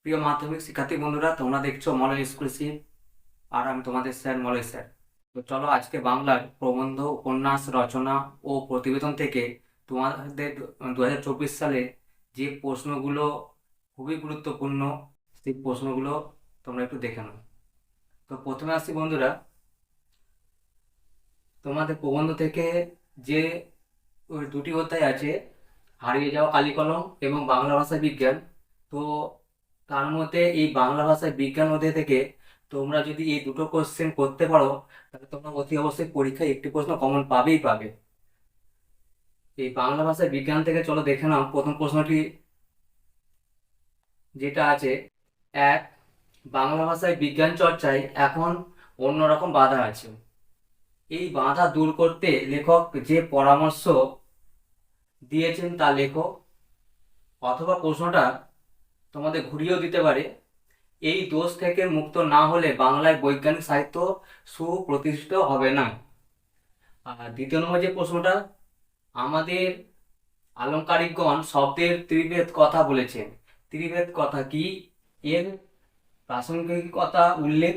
প্রিয় মাধ্যমিক শিক্ষার্থী বন্ধুরা, তোমরা দেখছো মলয় স্কুলশিপ, আর আমি তোমাদের স্যার মলয় স্যার। তো চলো আজকে বাংলার প্রবন্ধ, উপন্যাস, রচনা ও প্রতিবেদন থেকে তোমাদের 2024 সালে যে প্রশ্নগুলো খুবই গুরুত্বপূর্ণ, সেই প্রশ্নগুলো তোমরা একটু দেখে নাও। তো প্রথমে আসছি বন্ধুরা, তোমাদের প্রবন্ধ থেকে যে ওই দুটি অধ্যায় আছে, হারিয়ে যাওয়া কালিকলম এবং বাংলা ভাষা বিজ্ঞান। তো তার মধ্যে এই বাংলা ভাষায় বিজ্ঞান অধ্যায় থেকে তোমরা যদি এই দুটো কোশ্চেন করতে পারো, তাহলে তোমরা অতি অবশ্যই পরীক্ষায় একটি প্রশ্ন কমন পাবেই পাবে। এই বাংলা ভাষায় বিজ্ঞান থেকে চলো দেখে নাও প্রথম প্রশ্নটি যেটা আছে। এক, বাংলা ভাষায় বিজ্ঞান চর্চায় এখন অন্যরকম বাধা আছে। এই বাধা দূর করতে লেখক যে পরামর্শ দিয়েছেন তা লেখো। অথবা প্রশ্নটা তোমাদের ঘুরিয়েও দিতে পারে, এই দোষ থেকে মুক্ত না হলে বাংলায় বৈজ্ঞানিক সাহিত্য সুপ্রতিষ্ঠিত হবে না। আর দ্বিতীয় নম্বর যে প্রশ্নটা, আমাদের আলংকারিকগণ শব্দের ত্রিভেদ কথা বলেছেন। ত্রিভেদ কথা কি, এর প্রাসঙ্গিকতা উল্লেখ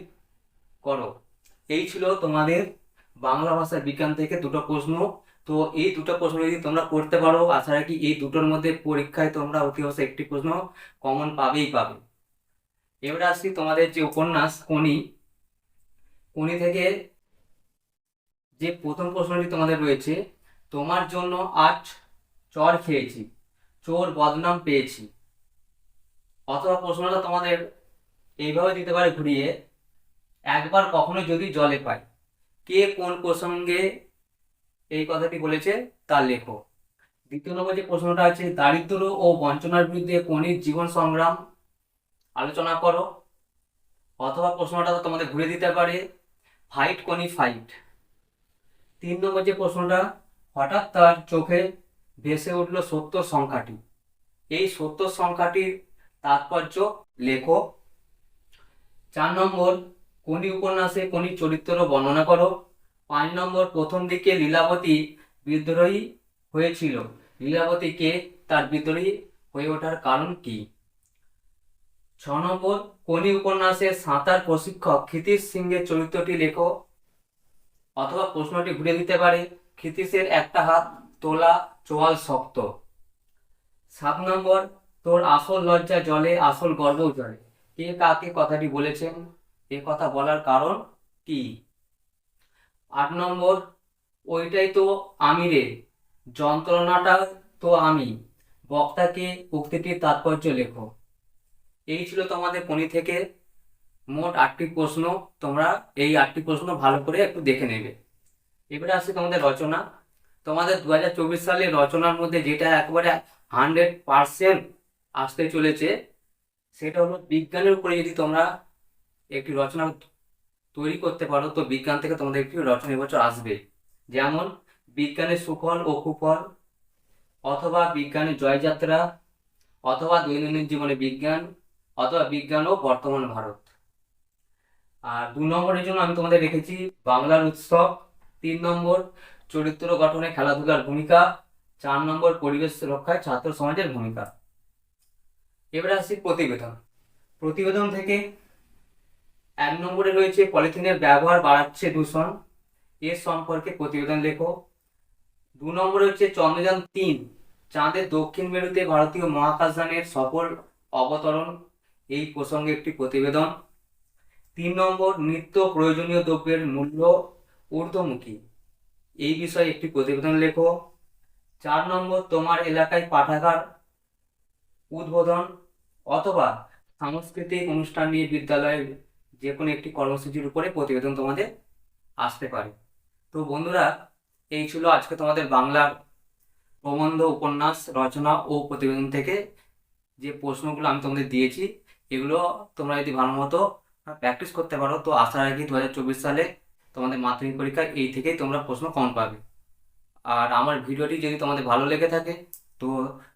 করো। এই ছিল তোমাদের বাংলা ভাষা বিজ্ঞান থেকে দুটো প্রশ্ন। তো এই দুটো প্রশ্ন যদি তোমরা করতে পারো, আশা রাখি এই দুটোর মধ্যে পরীক্ষায় তোমরা অতি অবশ্যই একটি প্রশ্ন কমন পাবেই পাবে। এবারে আসছি তোমাদের যে উপন্যাস কোনি, কোনি থেকে যে প্রথম প্রশ্নটি তোমাদের রয়েছে, তোমার জন্য আজ চর খেয়েছি, চোর বদনাম পেয়েছি। অথবা প্রশ্নটা তোমাদের এইভাবে দিতে পারে ঘুরিয়ে, একবার কখনো যদি জলে পাই। কে কোন প্রসঙ্গে এই কথাটি বলেছে তা লেখো। দ্বিতীয় নম্বর যে প্রশ্নটা আছে, দারিদ্র্য ও বঞ্চনার বিরুদ্ধে কোনির জীবন সংগ্রাম আলোচনা করো। অথবা প্রশ্নটা তোমাদের ঘুরে দিতে পারে, ফাইট কোনি ফাইট। তিন নম্বর যে প্রশ্নটা, হঠাৎ তার চোখে ভেসে উঠল সত্য সংখ্যাটি। এই সত্য সংখ্যাটির তাৎপর্য লেখো। 4 নম্বর, কোনি উপন্যাসে কোনি চরিত্র বর্ণনা করো। 5 নম্বর, প্রথম দিকে লীলাবতী বিদ্রোহী হয়েছিল, লীলাবতী কে, তার বিদ্রোহী হয়ে ওঠার কারণ কি। 6 নম্বর, কোনি উপন্যাসের সাঁতার প্রশিক্ষক ক্ষিতীশ সিংহের চরিত্রটি লেখো। অথবা প্রশ্নটি ঘুরে দিতে পারে, ক্ষিতীশের একটা হাত তোলা, চোয়াল শক্ত। 7 নম্বর, তোর আসল লজ্জা জলে, আসল গর্ব জলে। কে কাকে কথাটি বলেছেন, এ কথা বলার কারণ কি। 8 নম্বর, ওইটাই তো আমি রে, যন্ত্রণাটা তো আমি, বক্তাকে উক্তিটির তাৎপর্য লেখো। এই ছিল তোমাদের কোনি থেকে মোট 8টি প্রশ্ন। তোমরা এই 8টি প্রশ্ন ভালো করে একটু দেখে নেবে। এবারে আসছে তোমাদের রচনা। তোমাদের 2024 সালের রচনার মধ্যে যেটা একবারে 100% আসতে চলেছে, সেটা হলো বিজ্ঞানের উপরে যদি তোমরা একটি রচনা তৈরি করতে পারো, তো বিজ্ঞান থেকে তোমাদের একটি রচনা এবছর আসবে। যেমন বিজ্ঞানের সুফল ও কুফল, অথবা বিজ্ঞানের জয়যাত্রা, অথবা দৈনন্দিন জীবনে বিজ্ঞান, অথবা বিজ্ঞান ও বর্তমান ভারত। আর 2 নম্বরের জন্য আমি তোমাদের রেখেছি বাংলার উৎসব। 3 নম্বর, চরিত্র গঠনে খেলাধুলার ভূমিকা। 4 নম্বর, পরিবেশ রক্ষায় ছাত্র সমাজের ভূমিকা। এবারে আসছি প্রতিবেদন। প্রতিবেদন থেকে 1 নম্বরে রয়েছে পলিথিনের ব্যবহার বাড়াচ্ছে দূষণ, এর সম্পর্কে প্রতিবেদন লেখো। 2 নম্বরে হচ্ছে চন্দ্রযান 3 চাঁদের দক্ষিণ মেরুতে ভারতীয় মহাকাশযানের সফল অবতরণ, এই প্রসঙ্গে একটি প্রতিবেদন। 3 নম্বর, নিত্য প্রয়োজনীয় দ্রব্যের মূল্য ঊর্ধ্বমুখী, এই বিষয়ে একটি প্রতিবেদন লেখো। 4 নম্বর, তোমার এলাকায় পাঠাগার উদ্বোধন, অথবা সাংস্কৃতিক অনুষ্ঠান নিয়ে বিদ্যালয়ের যে কোনো একটি কর্মসূচির উপরে প্রতিবেদন তোমাদের আসতে পারে। তো বন্ধুরা, এই ছিল আজকে তোমাদের বাংলার প্রবন্ধ, উপন্যাস, রচনা ও প্রতিবেদন থেকে যে প্রশ্নগুলো আমি তোমাদের দিয়েছি। এগুলো তোমরা যদি ভালো মতো প্র্যাকটিস করতে পারো, তো আশা রাখি 2024 সালে তোমাদের মাধ্যমিক পরীক্ষায় এই থেকেই তোমরা প্রশ্ন কম পাবে। আর আমার ভিডিওটি যদি তোমাদের ভালো লেগে থাকে, তো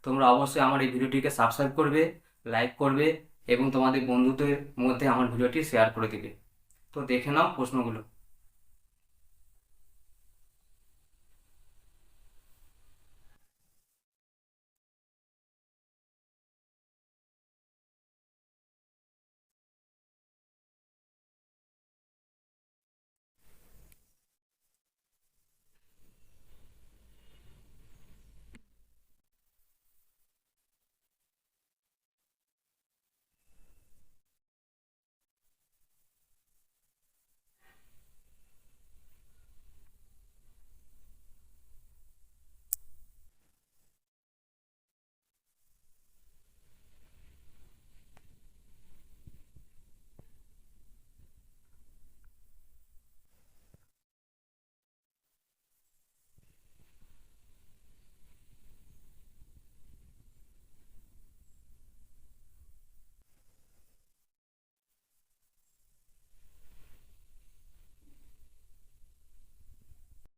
তোমরা অবশ্যই আমার এই ভিডিওটিকে সাবস্ক্রাইব করবে, লাইক করবে এবং তোমাদের বন্ধুদের মধ্যে আমার ভিডিওটি শেয়ার করে দিবে। তো দেখে নাও প্রশ্নগুলো।